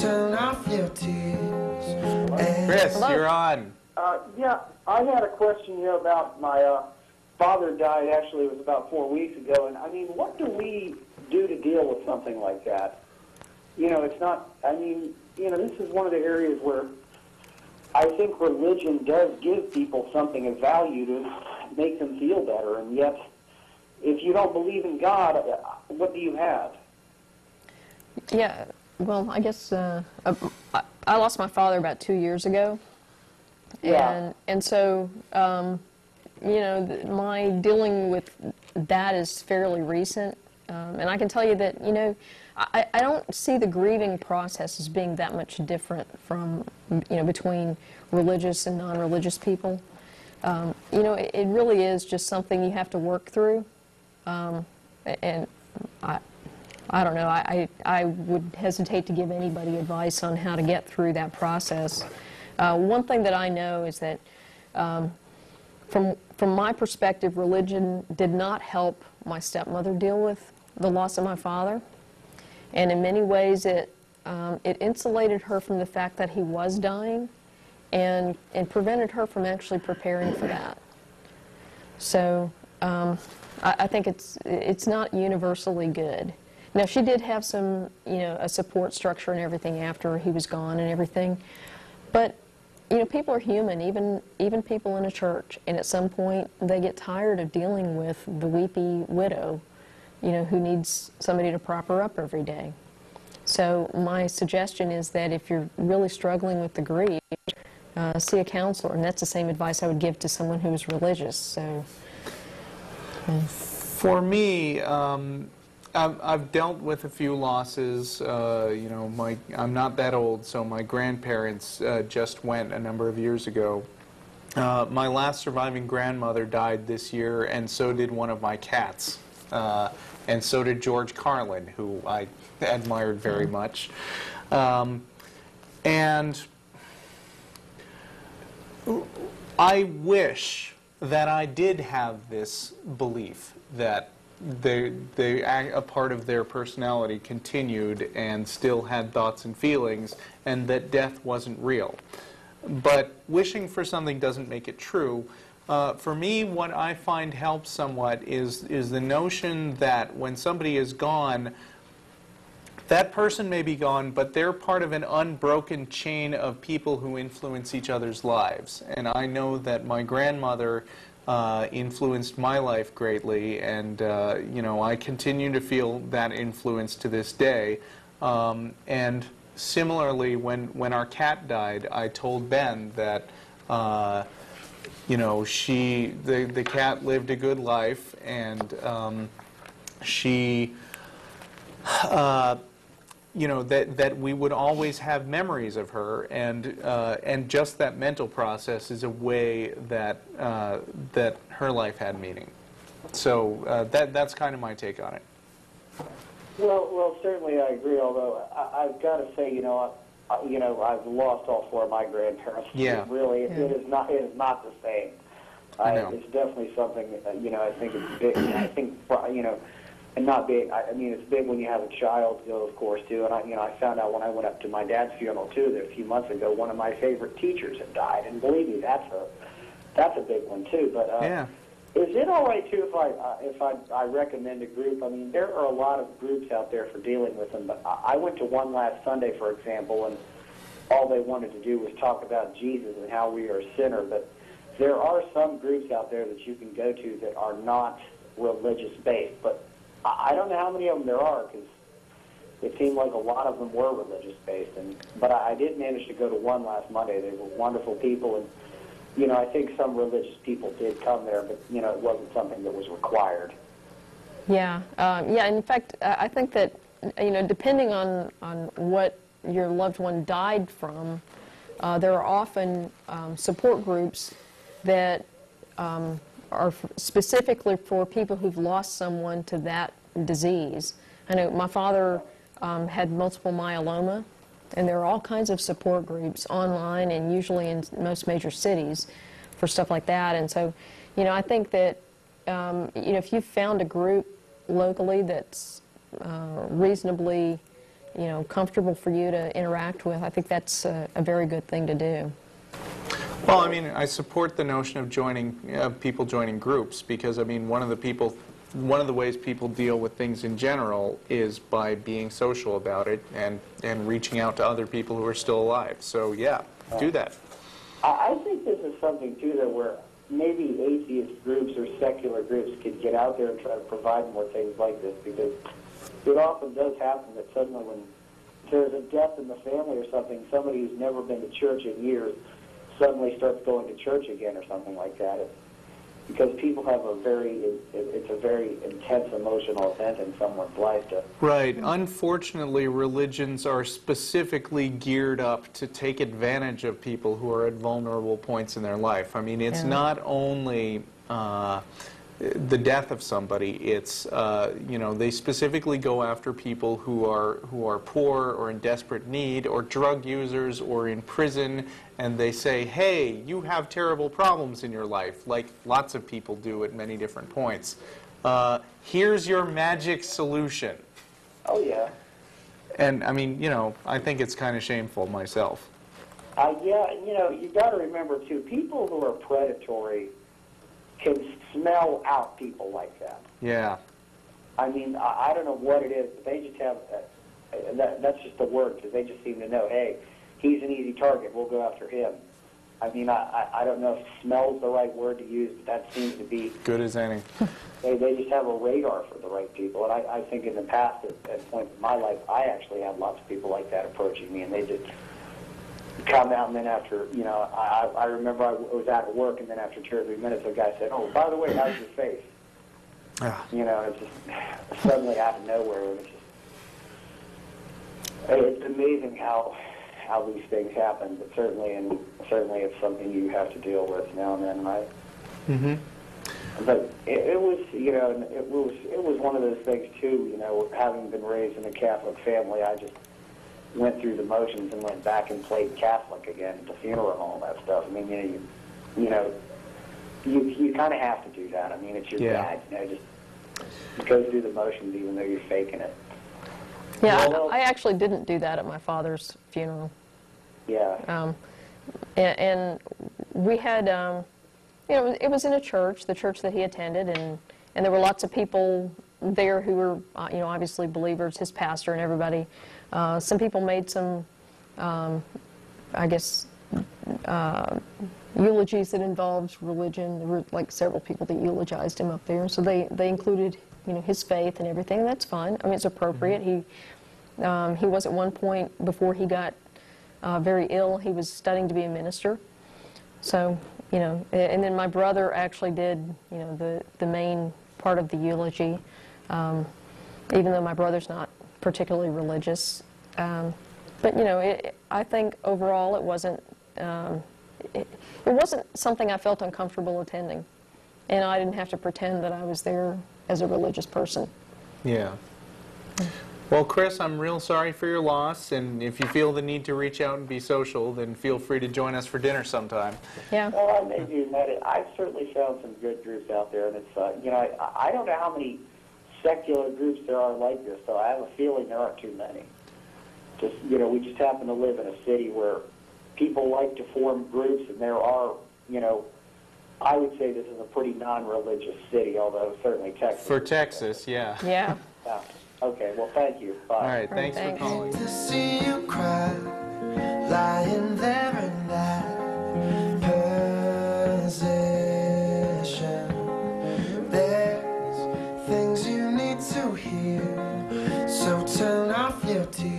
turn off your tears. Chris, you're on. Yeah, I had a question here about my father died. Actually, it was about 4 weeks ago. And I mean, what do we do to deal with something like that? You know, it's not. I mean, you know, this is one of the areas where I think religion does give people something of value to make them feel better, and yet, if you don't believe in God, what do you have? Yeah, well, I guess I lost my father about 2 years ago, and so you know, my dealing with that is fairly recent, and I can tell you that, you know, I don't see the grieving process as being that much different from, you know, between religious and non-religious people. You know, it really is just something you have to work through, and I don't know, I would hesitate to give anybody advice on how to get through that process. One thing that I know is that from my perspective, religion did not help my stepmother deal with the loss of my father. And in many ways, it insulated her from the fact that he was dying, and prevented her from actually preparing for that. So I think it's not universally good. Now, she did have some, you know, a support structure and everything after he was gone and everything, but you know, people are human, even people in a church, and at some point they get tired of dealing with the weepy widow, you know, who needs somebody to prop her up every day. So my suggestion is that if you're really struggling with the grief, see a counselor, and that's the same advice I would give to someone who is religious. So, for me, I've dealt with a few losses. You know, I'm not that old, so my grandparents just went a number of years ago. My last surviving grandmother died this year, and so did one of my cats. And so did George Carlin, who I admired very much. And I wish that I did have this belief that a part of their personality continued and still had thoughts and feelings, and that death wasn't real. But wishing for something doesn't make it true. For me, what I find helps somewhat is the notion that when somebody is gone, that person may be gone, but they're part of an unbroken chain of people who influence each other's lives. And I know that my grandmother influenced my life greatly, and you know, I continue to feel that influence to this day. And similarly, when our cat died, I told Ben that you know, the cat lived a good life, and she, you know, that we would always have memories of her, and just that mental process is a way that that her life had meaning. So that's kind of my take on it. Well, certainly I agree. Although I've got to say, you know, I've lost all four of my grandparents. Yeah. It is not the same. I know. It's definitely something. You know, I think it's big. I think, you know, and not big. I mean, it's big when you have a child, though, of course, too. And I found out when I went up to my dad's funeral too, that a few months ago, one of my favorite teachers had died. And believe me, that's a big one too. But yeah. Is it all right too if I recommend a group? I mean, there are a lot of groups out there for dealing with them. But I went to one last Sunday, for example, and all they wanted to do was talk about Jesus and how we are a sinner. But there are some groups out there that you can go to that are not religious based. But I don't know how many of them there are, because it seemed like a lot of them were religious based. But I did manage to go to one last Monday. They were wonderful people, and you know, I think some religious people did come there, but you know, it wasn't something that was required. Yeah, yeah. In fact, I think that, you know, depending on what your loved one died from, there are often support groups that are specifically for people who've lost someone to that disease. I know my father had multiple myeloma, and there are all kinds of support groups online and usually in most major cities for stuff like that. And so, you know, I think that, you know, if you've found a group locally that's reasonably comfortable for you to interact with, I think that's a very good thing to do. Well, I mean, I support the notion of people joining groups, because I mean, one of the ways people deal with things in general is by being social about it and reaching out to other people who are still alive. So yeah, do that. I think this is something too that where maybe atheist groups or secular groups could get out there and try to provide more things like this, because it often does happen that suddenly when there's a death in the family or something, somebody who's never been to church in years suddenly starts going to church again or something like that. Because people have it's a very intense emotional event in someone's life. Right. Unfortunately, religions are specifically geared up to take advantage of people who are at vulnerable points in their life. I mean, it's not only the death of somebody. It's they specifically go after people who are poor or in desperate need or drug users or in prison, and they say, hey, you have terrible problems in your life, like lots of people do at many different points. Here's your magic solution. Oh, yeah. And, I mean, I think it's kind of shameful myself. Yeah, you got to remember, too, people who are predatory can smell out people like that. Yeah. I mean, I don't know what it is, but they just have, that's just the word, because they just seem to know, hey, he's an easy target, we'll go after him. I mean, I don't know if smell's the right word to use, but that seems to be... Good as any. They just have a radar for the right people. And I think in the past, at points in my life, I actually had lots of people like that approaching me, and they just come out, and then after, I remember I was at work, and then after 2 or 3 minutes, a guy said, oh, by the way, how's your face? Ah. It's just suddenly out of nowhere, and it's amazing how these things happen, but certainly it's something you have to deal with now and then, right? Mm-hmm. But it was one of those things too. Having been raised in a Catholic family, I just went through the motions and went back and played Catholic again at the funeral and all that stuff. I mean, you kind of have to do that. I mean, it's your dad. Just go through the motions even though you're faking it. Yeah, I actually didn't do that at my father's funeral. Yeah. And we had, it was in a church, the church that he attended, and there were lots of people there who were, obviously believers, his pastor and everybody. Some people made some, eulogies that involved religion. There were like several people that eulogized him up there, so they included, his faith and everything. That's fine. I mean, it's appropriate. Mm-hmm. He was at one point, before he got very ill, he was studying to be a minister. So, and then my brother actually did, the main part of the eulogy, even though my brother's not particularly religious. But, I think overall it wasn't something I felt uncomfortable attending. And I didn't have to pretend that I was there as a religious person. Yeah. Well, Chris, I'm real sorry for your loss, and if you feel the need to reach out and be social, then feel free to join us for dinner sometime. Yeah. Well, I may do that. I've certainly found some good groups out there, and it's, I don't know how many secular groups there are like this, so I have a feeling there aren't too many. Just, we just happen to live in a city where people like to form groups, and there are, I would say this is a pretty non-religious city, although certainly Texas. For Texas, yeah. Yeah. Yeah. Okay, well, thank you. Bye. All right, thanks for calling. To see you cry, lying there in that position. There's things you need to hear, so turn off your TV.